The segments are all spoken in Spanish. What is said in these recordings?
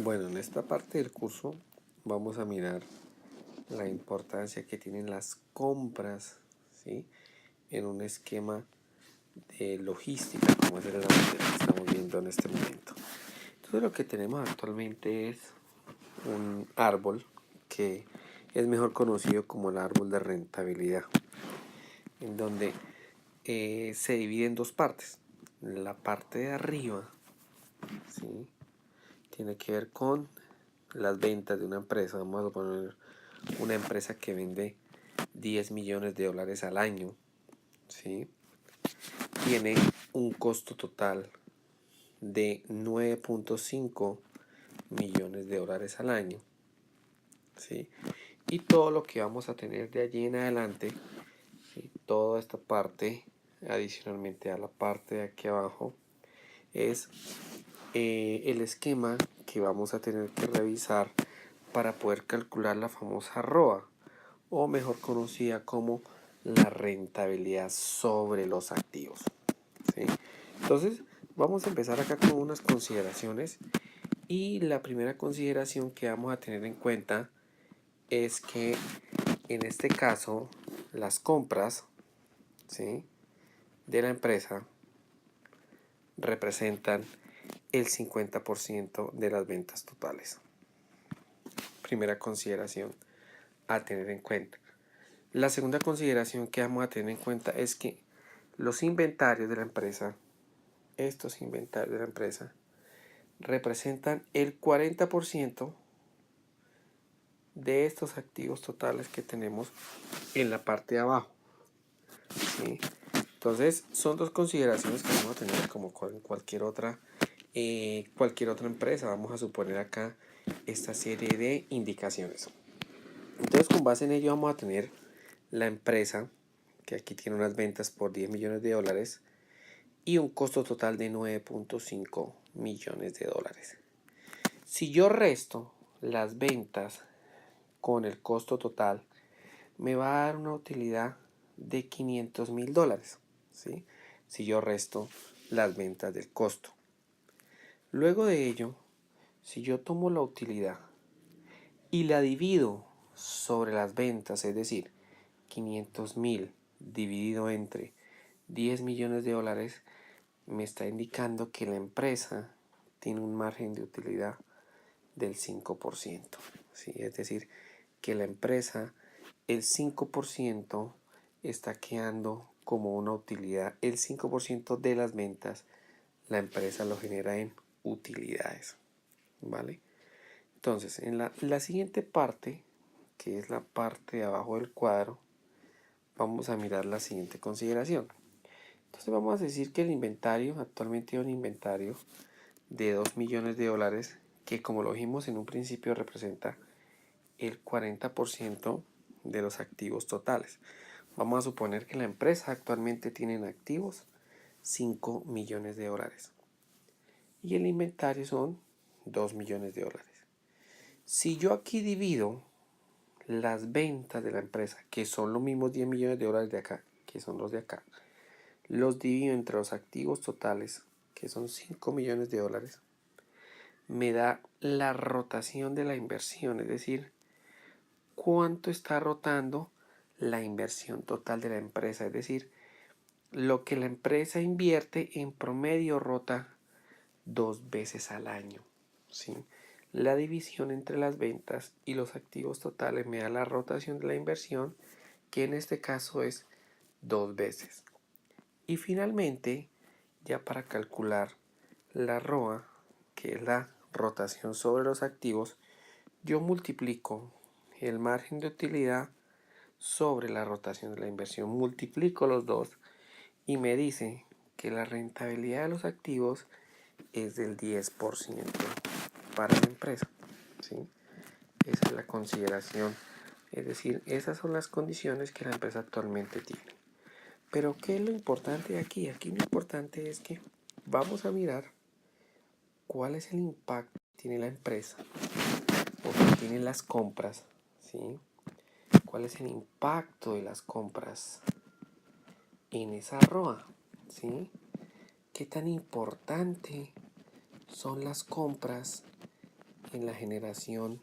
Bueno, en esta parte del curso vamos a mirar la importancia que tienen las compras, ¿sí? En un esquema de logística, como es el que estamos viendo en este momento. Entonces lo que tenemos actualmente es un árbol que es mejor conocido como el árbol de rentabilidad, en donde se divide en dos partes. La parte de arriba, ¿sí?, tiene que ver con las ventas de una empresa. Vamos a poner una empresa que vende 10 millones de dólares al año, ¿sí? Tiene un costo total de 9.5 millones de dólares al año, ¿sí? Y todo lo que vamos a tener de allí en adelante, ¿sí?, toda esta parte, adicionalmente a la parte de aquí abajo, es el esquema que vamos a tener que revisar para poder calcular la famosa ROA, o mejor conocida como la rentabilidad sobre los activos, ¿sí? Entonces vamos a empezar acá con unas consideraciones, y la primera consideración que vamos a tener en cuenta es que en este caso las compras, ¿sí?, de la empresa representan el 50% de las ventas totales. Primera consideración a tener en cuenta. La segunda consideración que vamos a tener en cuenta es que los inventarios de la empresa, estos inventarios de la empresa, representan el 40% de estos activos totales que tenemos en la parte de abajo, ¿sí? Entonces son dos consideraciones que vamos a tener como con cualquier otra empresa. Vamos a suponer acá esta serie de indicaciones. Entonces con base en ello vamos a tener la empresa que aquí tiene unas ventas por 10 millones de dólares y un costo total de 9.5 millones de dólares. Si yo resto las ventas con el costo total, me va a dar una utilidad de 500.000 dólares, ¿sí?, si yo resto las ventas del costo. Luego de ello, si yo tomo la utilidad y la divido sobre las ventas, es decir, 500.000 dividido entre 10 millones de dólares, me está indicando que la empresa tiene un margen de utilidad del 5%, ¿sí? Es decir, que la empresa, el 5% está quedando como una utilidad. El 5% de las ventas la empresa lo genera en utilidades, ¿vale? Entonces, en la siguiente parte, que es la parte de abajo del cuadro, vamos a mirar la siguiente consideración. Entonces vamos a decir que el inventario, actualmente hay un inventario de 2 millones de dólares, que como lo vimos en un principio representa el 40% de los activos totales. Vamos a suponer que la empresa actualmente tiene en activos 5 millones de dólares y el inventario son 2 millones de dólares. Si yo aquí divido las ventas de la empresa, que son los mismos 10 millones de dólares de acá, que son los de acá, los divido entre los activos totales, que son 5 millones de dólares, me da la rotación de la inversión, es decir, cuánto está rotando la inversión total de la empresa, es decir, lo que la empresa invierte en promedio rota 2 veces al año, ¿sí? La división entre las ventas y los activos totales me da la rotación de la inversión, que en este caso es 2 veces. Y finalmente, ya para calcular la ROA, que es la rotación sobre los activos, yo multiplico el margen de utilidad sobre la rotación de la inversión. Multiplico los dos y me dice que la rentabilidad de los activos es del 10% para la empresa, ¿sí? Esa es la consideración. Es decir, esas son las condiciones que la empresa actualmente tiene. Pero ¿qué es lo importante aquí? Aquí lo importante es que vamos a mirar cuál es el impacto que tiene la empresa o que tienen las compras, ¿sí? ¿Cuál es el impacto de las compras en esa ROA? ¿Sí? ¿Qué tan importante son las compras en la generación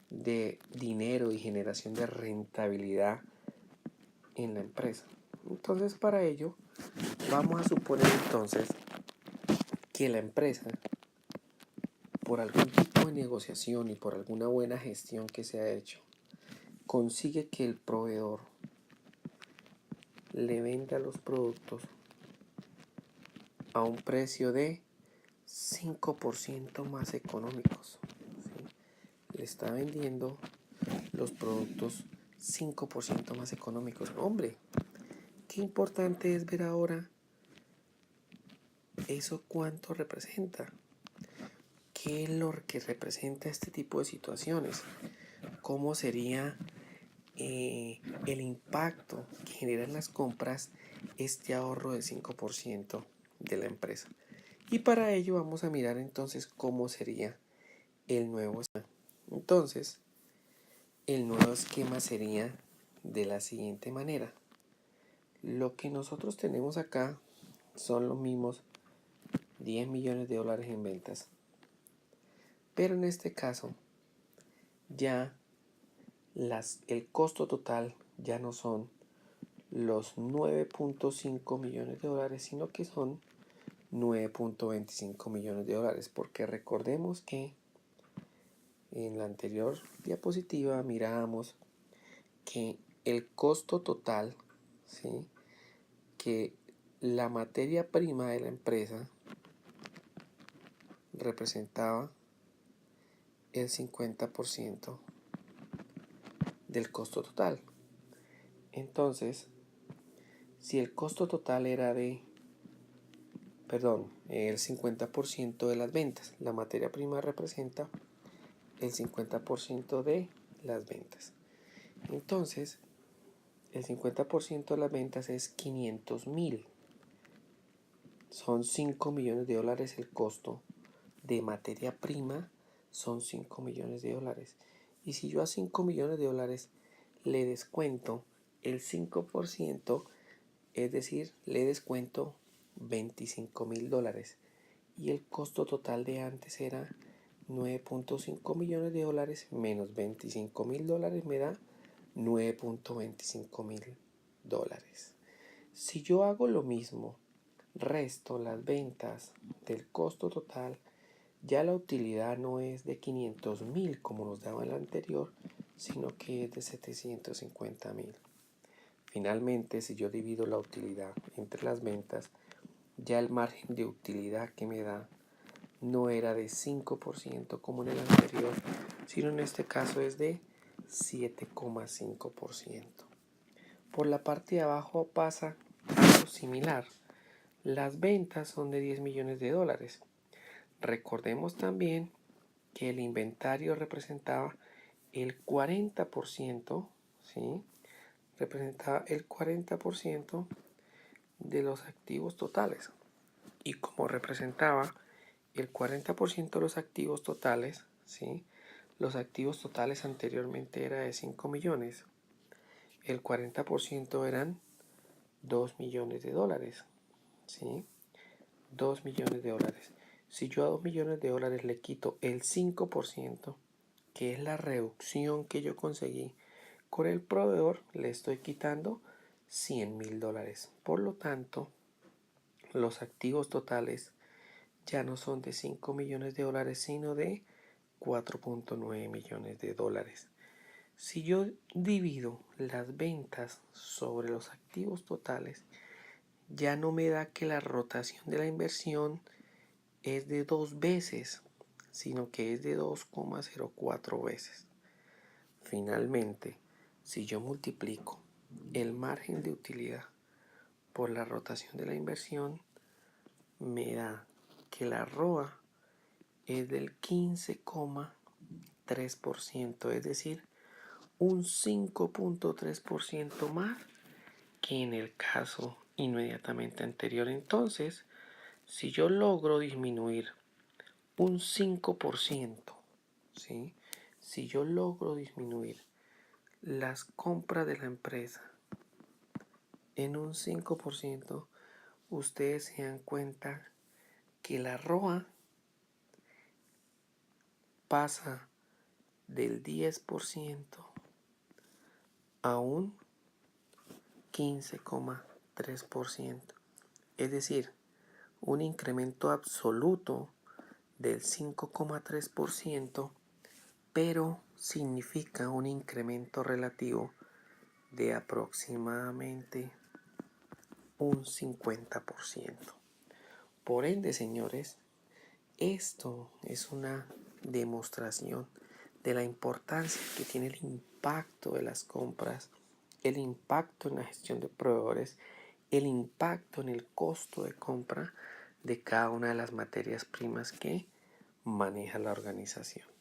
de dinero y generación de rentabilidad en la empresa. Entonces, para ello vamos a suponer entonces que la empresa, por algún tipo de negociación y por alguna buena gestión que se ha hecho, consigue que el proveedor le venda los productos a un precio de 5% más económicos, ¿sí? Le está vendiendo los productos 5% más económicos. Hombre, qué importante es ver ahora eso cuánto representa. ¿Qué es lo que representa este tipo de situaciones? ¿Cómo sería el impacto que generan las compras este ahorro del 5% de la empresa? Y para ello vamos a mirar entonces cómo sería el nuevo esquema. Entonces, el nuevo esquema sería de la siguiente manera. Lo que nosotros tenemos acá son los mismos 10 millones de dólares en ventas. Pero en este caso, ya el costo total ya no son los 9.5 millones de dólares, sino que son 9.25 millones de dólares. Porque recordemos que en la anterior diapositiva mirábamos que el costo total, ¿sí?, que la materia prima de la empresa representaba el 50% del costo total. Entonces, si el costo total era el 50% de las ventas, la materia prima representa el 50% de las ventas. Entonces, el 50% de las ventas es 500,000. Son 5 millones de dólares el costo de materia prima, son 5 millones de dólares. Y si yo a 5 millones de dólares le descuento el 5%, es decir, le descuento 25,000 dólares. Y el costo total de antes era 9.5 millones de dólares menos 25,000 dólares me da 9.25 mil dólares. Si yo hago lo mismo, resto las ventas del costo total, ya la utilidad no es de 500,000 como nos daba en la anterior, sino que es de 750,000. Finalmente, si yo divido la utilidad entre las ventas, ya el margen de utilidad que me da no era de 5% como en el anterior, sino en este caso es de 7,5%. Por la parte de abajo pasa algo similar. Las ventas son de 10 millones de dólares. Recordemos también que el inventario representaba el 40%, ¿sí? Representaba el 40% de los activos totales. Y como representaba el 40% de los activos totales, ¿sí?, los activos totales anteriormente era de 5 millones. El 40% eran 2 millones de dólares, ¿sí? 2 millones de dólares. Si yo a 2 millones de dólares le quito el 5%, que es la reducción que yo conseguí con el proveedor, le estoy quitando 100,000 dólares. Por lo tanto, los activos totales ya no son de 5 millones de dólares, sino de 4.9 millones de dólares. Si yo divido las ventas sobre los activos totales, ya no me da que la rotación de la inversión es de 2 veces, sino que es de 2,04 veces. Finalmente, si yo multiplico el margen de utilidad por la rotación de la inversión, me da que la ROA es del 15,3%, es decir, un 5.3% más que en el caso inmediatamente anterior. Entonces, si yo logro disminuir un 5%, ¿sí?, si yo logro disminuir las compras de la empresa en un 5%, ustedes se dan cuenta que la ROA pasa del 10% a un 15,3%. Es decir, un incremento absoluto del 5,3%, pero significa un incremento relativo de aproximadamente un 50%. Por ende, señores, esto es una demostración de la importancia que tiene el impacto de las compras, el impacto en la gestión de proveedores, el impacto en el costo de compra de cada una de las materias primas que maneja la organización.